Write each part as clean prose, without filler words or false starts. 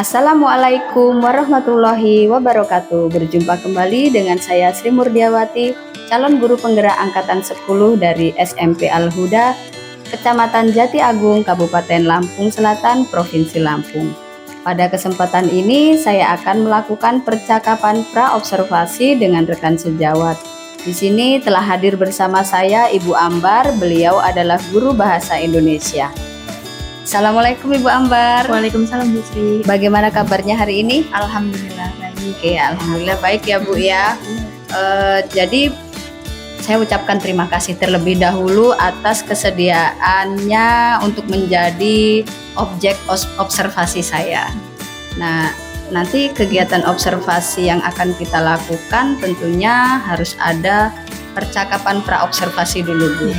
Assalamualaikum warahmatullahi wabarakatuh. Berjumpa kembali dengan saya Sri Murdiawati, calon guru penggerak angkatan 10 dari SMP Al-Huda, Kecamatan Jati Agung, Kabupaten Lampung Selatan, Provinsi Lampung. Pada kesempatan ini saya akan melakukan percakapan pra-observasi dengan rekan sejawat. Di sini telah hadir bersama saya Ibu Ambar, beliau adalah guru bahasa Indonesia. Assalamualaikum Ibu Ambar. Waalaikumsalam Bu Sri. Bagaimana kabarnya hari ini? Alhamdulillah baik. Oke, alhamdulillah baik ya Bu ya. Jadi saya ucapkan terima kasih terlebih dahulu atas kesediaannya untuk menjadi objek observasi saya. Nah, nanti kegiatan observasi yang akan kita lakukan tentunya harus ada percakapan pra-observasi dulu Bu.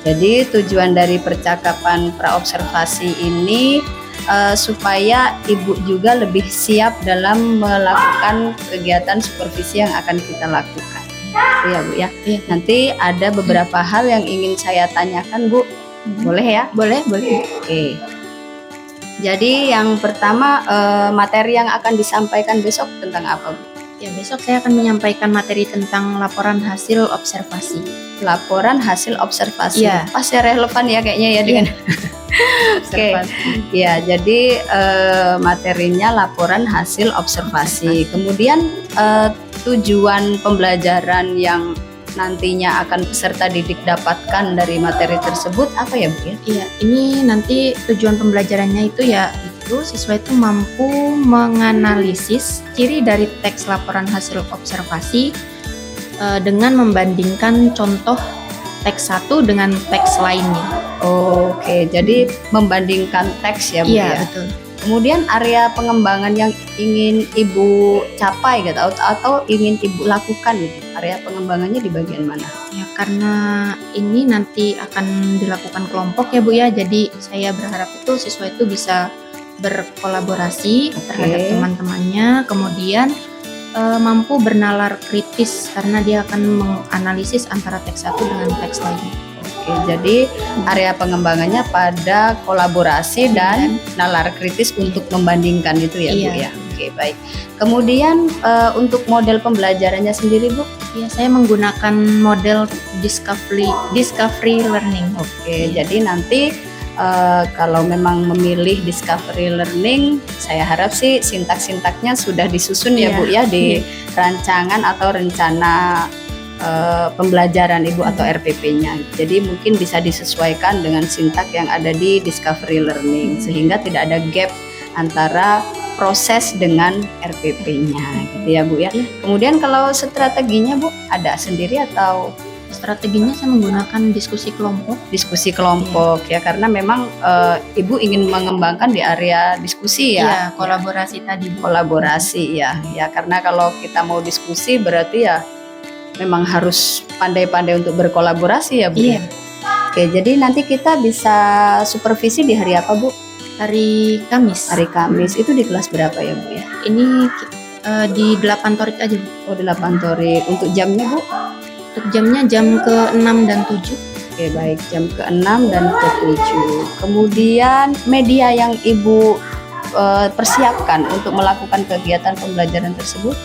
Jadi tujuan dari percakapan pra-observasi ini supaya Ibu juga lebih siap dalam melakukan kegiatan supervisi yang akan kita lakukan. Ya Bu ya. Nanti ada beberapa hal yang ingin saya tanyakan Bu. Boleh ya? Boleh. Oke. Jadi yang pertama materi yang akan disampaikan besok tentang apa Bu? Ya, besok saya akan menyampaikan materi tentang laporan hasil observasi. Laporan hasil observasi. Ya. Pas ya, relevan ya kayaknya ya dengan Oke. Ya, jadi materinya laporan hasil observasi. Kemudian tujuan pembelajaran yang nantinya akan peserta didik dapatkan dari materi tersebut apa ya Bu ya? Iya, ini nanti tujuan pembelajarannya itu siswa itu mampu menganalisis ciri dari teks laporan hasil observasi dengan membandingkan contoh teks satu dengan teks lainnya. Oke, jadi membandingkan teks ya Bu ya? Iya, betul. Kemudian area pengembangan yang ingin Ibu capai gitu atau ingin Ibu lakukan gitu. Area pengembangannya di bagian mana? Ya, karena ini nanti akan dilakukan kelompok ya Bu ya. Jadi saya berharap itu siswa itu bisa berkolaborasi terhadap teman-temannya, kemudian mampu bernalar kritis karena dia akan menganalisis antara teks satu dengan teks lainnya. Oke, jadi area pengembangannya pada kolaborasi dan nalar kritis untuk membandingkan itu ya Bu ya. Oke, baik. Kemudian untuk model pembelajarannya sendiri Bu? Ya, saya menggunakan model discovery learning. Oke, jadi nanti kalau memang memilih discovery learning, saya harap sih sintak-sintaknya sudah disusun ya Bu ya di rancangan atau rencana pembelajaran Ibu atau RPP-nya. Jadi mungkin bisa disesuaikan dengan sintak yang ada di discovery learning sehingga tidak ada gap antara proses dengan RPP-nya gitu ya Bu ya. Kemudian kalau strateginya Bu ada sendiri atau? Strateginya saya menggunakan diskusi kelompok ya karena memang Ibu ingin mengembangkan di area diskusi ya, kolaborasi tadi Bu. Kolaborasi ya karena kalau kita mau diskusi berarti ya memang harus pandai-pandai untuk berkolaborasi ya Bu. Oke, jadi nanti kita bisa supervisi di hari apa Bu? Hari Kamis. Hari Kamis itu di kelas berapa ya Bu ya? Ini di 8 torik aja Bu. Oh, di 8 torik. Untuk jamnya Bu? Untuk jamnya jam ke-6 dan 7. Oke, baik, jam ke-6 dan ke-7. Kemudian media yang Ibu persiapkan untuk melakukan kegiatan pembelajaran tersebut?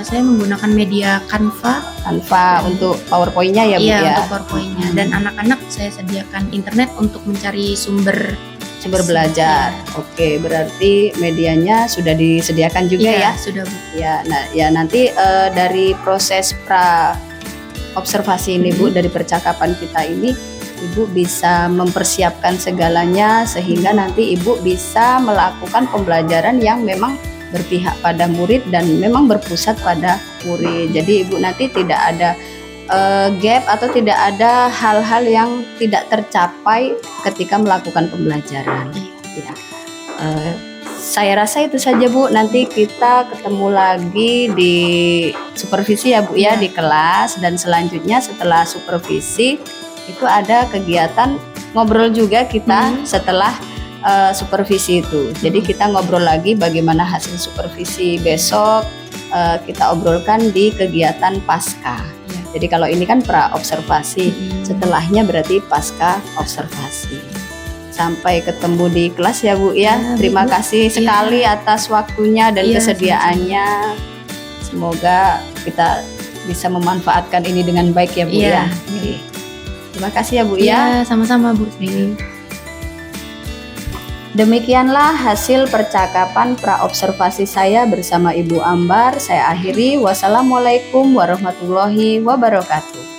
Saya menggunakan media Canva untuk PowerPoint-nya ya Bu ya? Iya, untuk PowerPoint-nya. Dan anak-anak saya sediakan internet untuk mencari sumber belajar. Oke, berarti medianya sudah disediakan juga ya? Sudah Bu. Ya, nah ya nanti dari proses observasi ini Bu, dari percakapan kita ini Ibu bisa mempersiapkan segalanya sehingga nanti Ibu bisa melakukan pembelajaran yang memang berpihak pada murid dan memang berpusat pada murid. Jadi Ibu nanti tidak ada gap atau tidak ada hal-hal yang tidak tercapai ketika melakukan pembelajaran. Ya. Saya rasa itu saja Bu. Nanti kita ketemu lagi di supervisi ya Bu ya, di kelas, dan selanjutnya setelah supervisi itu ada kegiatan ngobrol juga kita setelah supervisi itu. Jadi kita ngobrol lagi bagaimana hasil supervisi besok kita obrolkan di kegiatan pasca. Jadi kalau ini kan pra observasi, setelahnya berarti pasca observasi. Sampai ketemu di kelas ya Bu ya. Ya, Terima Bu. kasih Iya. sekali atas waktunya dan Iya, kesediaannya. Semoga kita bisa memanfaatkan ini dengan baik ya Bu Iya. ya. Oke. Terima kasih ya Bu ya. Iya, sama-sama Bu Sri. Demikianlah hasil percakapan praobservasi saya bersama Ibu Ambar. Saya akhiri. Wassalamualaikum warahmatullahi wabarakatuh.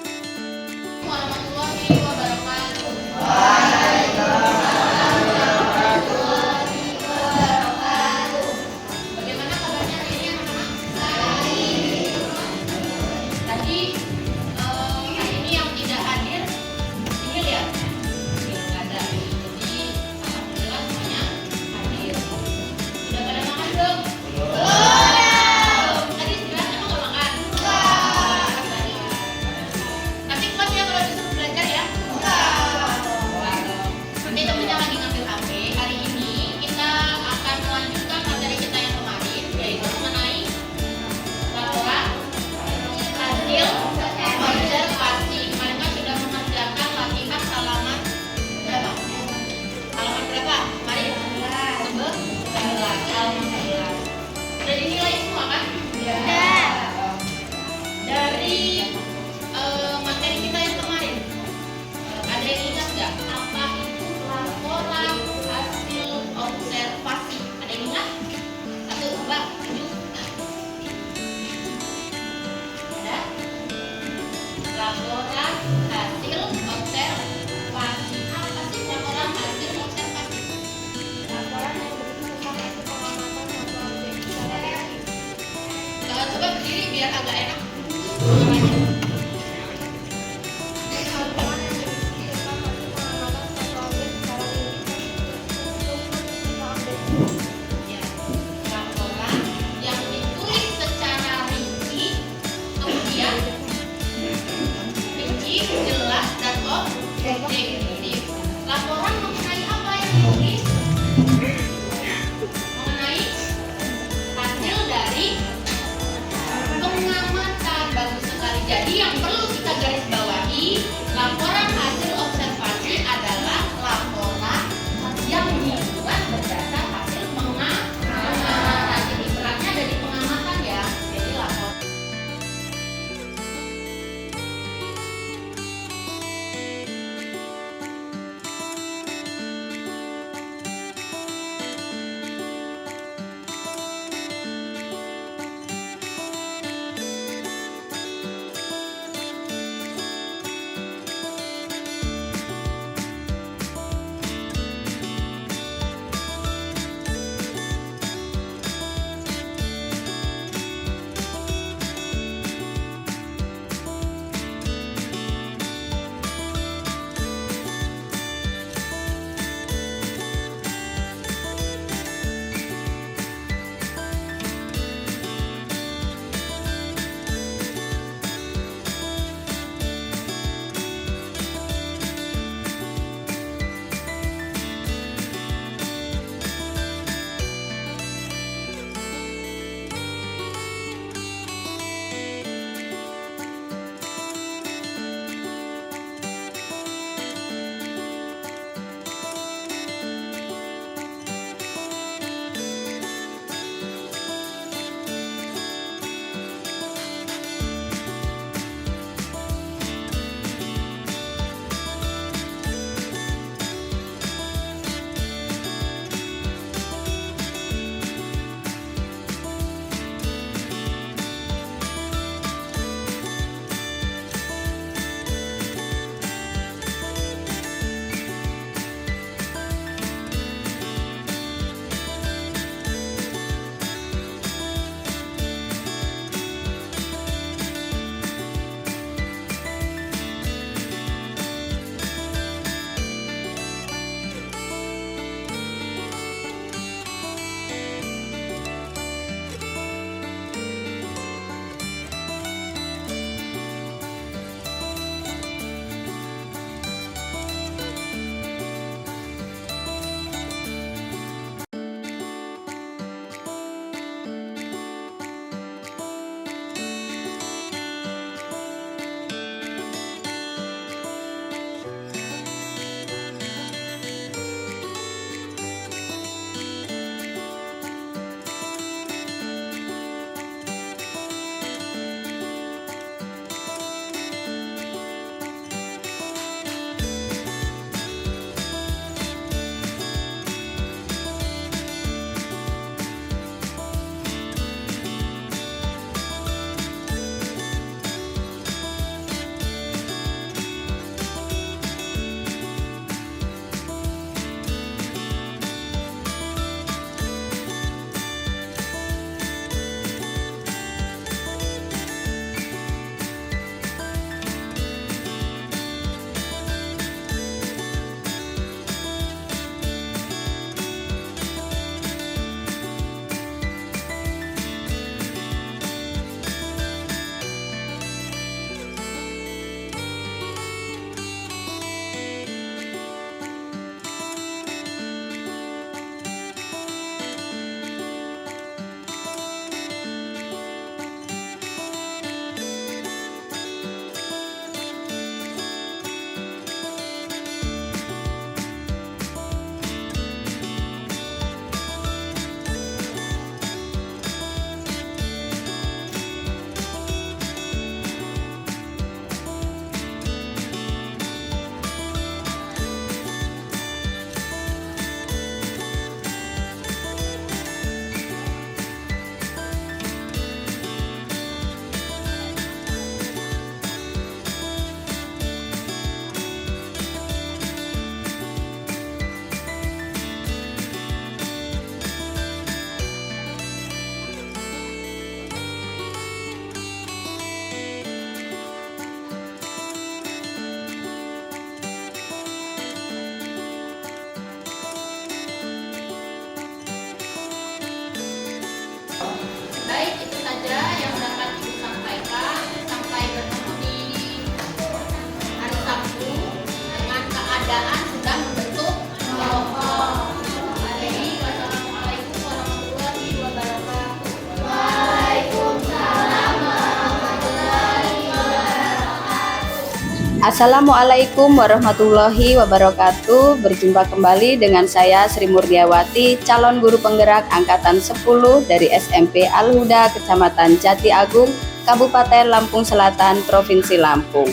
Assalamualaikum warahmatullahi wabarakatuh. Berjumpa kembali dengan saya Sri Murdiawati, calon guru penggerak angkatan 10 dari SMP Al-Huda, Kecamatan Jati Agung, Kabupaten Lampung Selatan, Provinsi Lampung.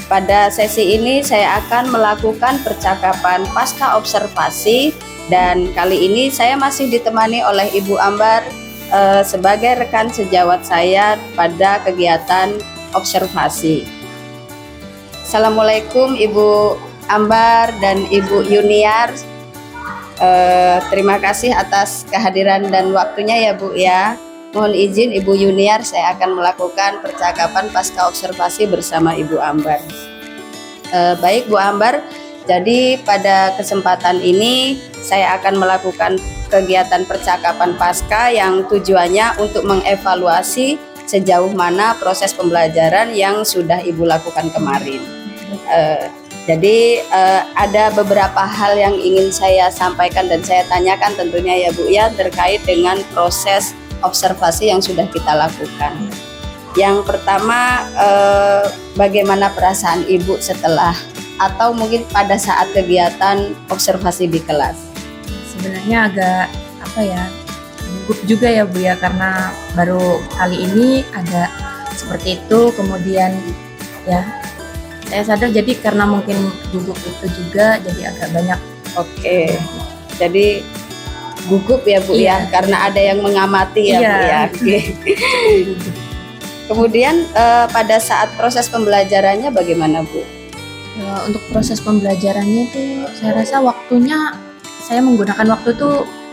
Pada sesi ini saya akan melakukan percakapan pasca observasi, dan kali ini saya masih ditemani oleh Ibu Ambar sebagai rekan sejawat saya pada kegiatan observasi. Assalamualaikum Ibu Ambar dan Ibu Yuniar. Terima kasih atas kehadiran dan waktunya ya Bu ya. Mohon izin Ibu Yuniar, saya akan melakukan percakapan pasca observasi bersama Ibu Ambar. Baik Bu Ambar, jadi pada kesempatan ini saya akan melakukan kegiatan percakapan pasca yang tujuannya untuk mengevaluasi sejauh mana proses pembelajaran yang sudah Ibu lakukan kemarin. Jadi ada beberapa hal yang ingin saya sampaikan dan saya tanyakan tentunya ya Bu ya, terkait dengan proses observasi yang sudah kita lakukan. Yang pertama, bagaimana perasaan Ibu setelah atau mungkin pada saat kegiatan observasi di kelas? Sebenarnya agak gugup juga ya Bu ya, karena baru kali ini ada seperti itu. Kemudian ya saya sadar, jadi karena mungkin gugup itu juga jadi agak banyak. Oke, jadi gugup ya Bu ya, karena ada yang mengamati ya Bu ya. Oke. Kemudian pada saat proses pembelajarannya bagaimana Bu? Untuk proses pembelajarannya itu saya rasa waktunya, saya menggunakan waktu itu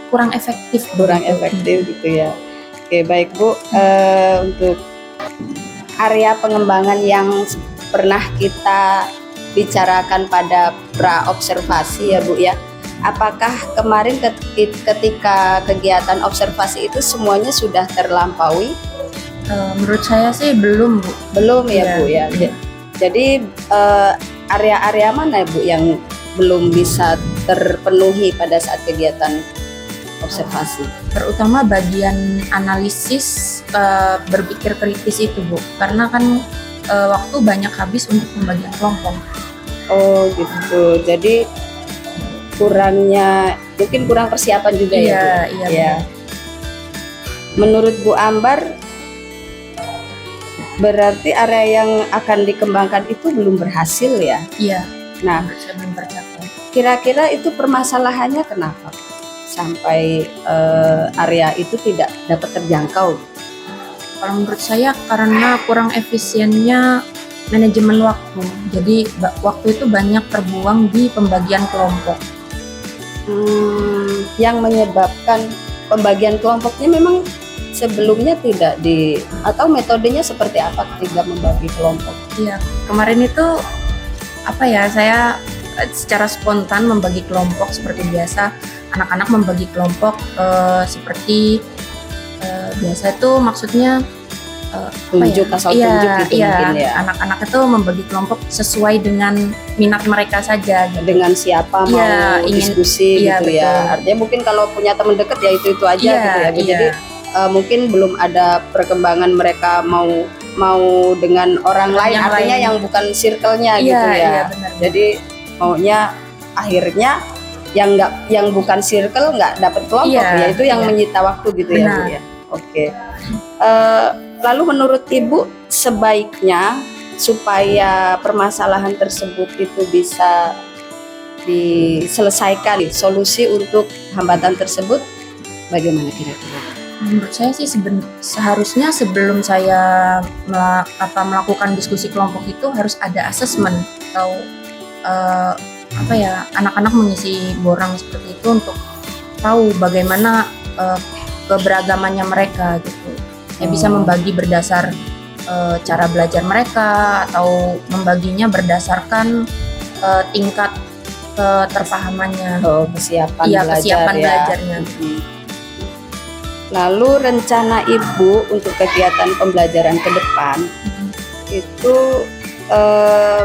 kurang efektif. Gitu ya. Oke, baik Bu. Untuk area pengembangan yang pernah kita bicarakan pada pra-observasi ya Bu ya, apakah kemarin ketika kegiatan observasi itu semuanya sudah terlampaui? Menurut saya sih belum Bu. Belum ya Bu ya. Jadi area-area mana Bu yang belum bisa terpenuhi pada saat kegiatan observasi? Terutama bagian analisis, berpikir kritis itu Bu, karena kan waktu banyak habis untuk pembagian kelompok. Oh gitu, jadi mungkin kurang persiapan juga ya Bu? Iya. Menurut Bu Ambar, berarti area yang akan dikembangkan itu belum berhasil ya? Iya. Nah, saya belum tercapai. Kira-kira itu permasalahannya kenapa sampai area itu tidak dapat terjangkau? Kalau menurut saya karena kurang efisiennya manajemen waktu. Jadi waktu itu banyak terbuang di pembagian kelompok. Yang menyebabkan pembagian kelompoknya memang sebelumnya tidak atau metodenya seperti apa ketika membagi kelompok? Iya, kemarin itu saya secara spontan membagi kelompok seperti biasa. Anak-anak membagi kelompok seperti biasa itu maksudnya tunjuk gitu mungkin ya. Anak-anak itu membagi kelompok sesuai dengan minat mereka saja gitu. Dengan siapa mau diskusi gitu betul. Ya. Artinya mungkin kalau punya teman dekat ya itu aja gitu ya. Jadi mungkin belum ada perkembangan mereka mau dengan orang lain, artinya yang bukan circle-nya gitu ya. Iya, benar. Jadi maunya akhirnya yang bukan circle nggak dapat kelompok ya, itu yang menyita waktu gitu ya Bu ya. Oke. Lalu menurut Ibu sebaiknya supaya permasalahan tersebut itu bisa diselesaikan, solusi untuk hambatan tersebut bagaimana kira-kira? Menurut saya sih seharusnya sebelum saya melakukan diskusi kelompok itu harus ada asesmen atau anak-anak mengisi borang seperti itu untuk tahu bagaimana keberagamannya mereka gitu. Saya bisa membagi berdasar cara belajar mereka atau membaginya berdasarkan tingkat keterpahamannya. Kesiapan belajarnya. Lalu rencana Ibu untuk kegiatan pembelajaran ke depan itu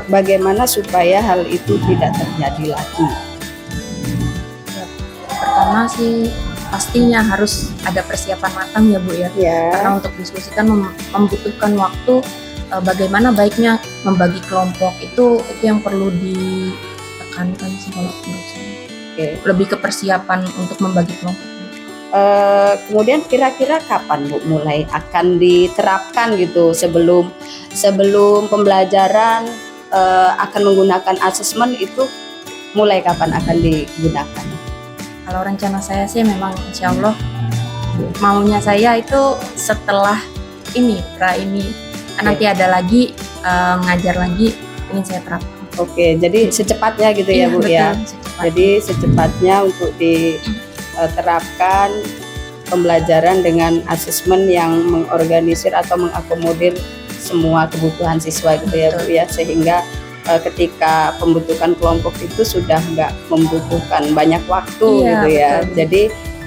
bagaimana supaya hal itu tidak terjadi lagi? Pertama sih pastinya harus ada persiapan matang ya Bu ya. Karena untuk diskusi kan membutuhkan waktu bagaimana baiknya membagi kelompok itu yang perlu ditekankan sih kalau menurut saya. Oke. Lebih ke persiapan untuk membagi kelompok. Kemudian kira-kira kapan Bu mulai akan diterapkan gitu, sebelum pembelajaran akan menggunakan asesmen itu mulai kapan akan digunakan? Kalau rencana saya sih memang insya Allah maunya saya itu setelah ini nanti ada lagi ngajar lagi, ingin saya terapkan. Oke, jadi secepatnya gitu ya Bu, betul, ya. secepatnya. Jadi secepatnya untuk diterapkan pembelajaran dengan asesmen yang mengorganisir atau mengakomodir semua kebutuhan siswa gitu ya Bu, ya, sehingga ketika pembentukan kelompok itu sudah nggak membutuhkan banyak waktu Iya, gitu ya. betul. Jadi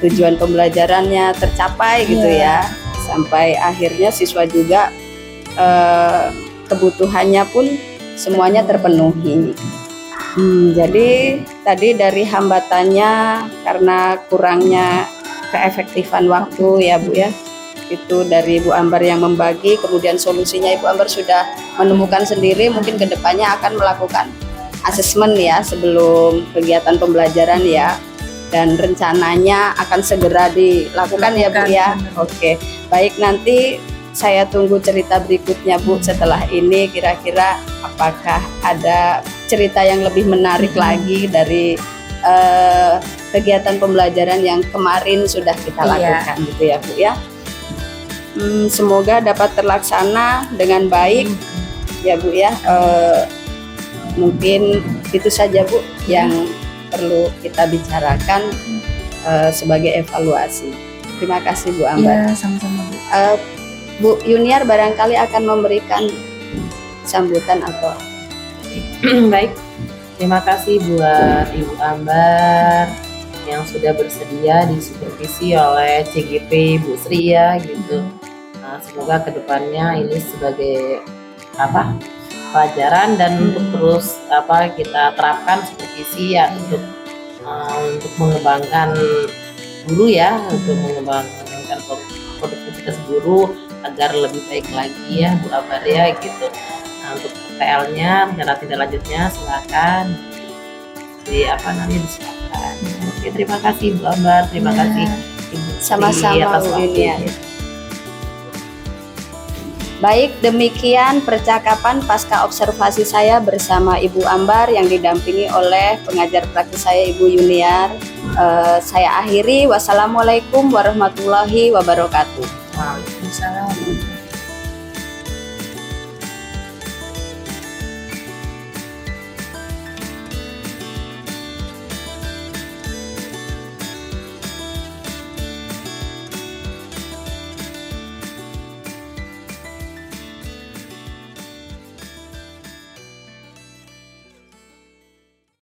tujuan pembelajarannya tercapai gitu Iya. ya, sampai akhirnya siswa juga kebutuhannya pun semuanya terpenuhi. Jadi tadi dari hambatannya karena kurangnya keefektifan waktu ya Bu, ya, itu dari Bu Ambar yang membagi, kemudian solusinya Ibu Ambar sudah menemukan sendiri, mungkin kedepannya akan melakukan asesmen ya sebelum kegiatan pembelajaran ya, dan rencananya akan segera dilakukan ya Bu, ya. Oke, baik, nanti saya tunggu cerita berikutnya Bu setelah ini, kira-kira apakah ada cerita yang lebih menarik lagi dari kegiatan pembelajaran yang kemarin sudah kita lakukan gitu ya Bu, ya. Semoga dapat terlaksana dengan baik ya Bu, ya. Mungkin itu saja Bu yang perlu kita bicarakan sebagai evaluasi. Terima kasih Bu Ambar. Iya, sama-sama Bu. Bu Yuniar barangkali akan memberikan sambutan atau Baik, terima kasih buat Ibu Ambar yang sudah bersedia disupervisi oleh CGP Bu Sri ya gitu. Nah, semoga kedepannya ini sebagai pelajaran dan untuk terus kita terapkan supervisi ya untuk mengembangkan guru ya, untuk mengembangkan produktivitas guru agar lebih baik lagi ya Bu Ambar ya gitu. Nah, untuk TL-nya, rencana tindak lanjutnya silakan disiapkan. Oke, terima kasih Bu Ambar, terima kasih Ibu Sri sama-sama atas Bu waktunya. Yuniar. Baik, demikian percakapan pasca observasi saya bersama Ibu Ambar yang didampingi oleh pengajar praktis saya Ibu Yuniar. Saya akhiri, wassalamualaikum warahmatullahi wabarakatuh. Waalaikumsalam.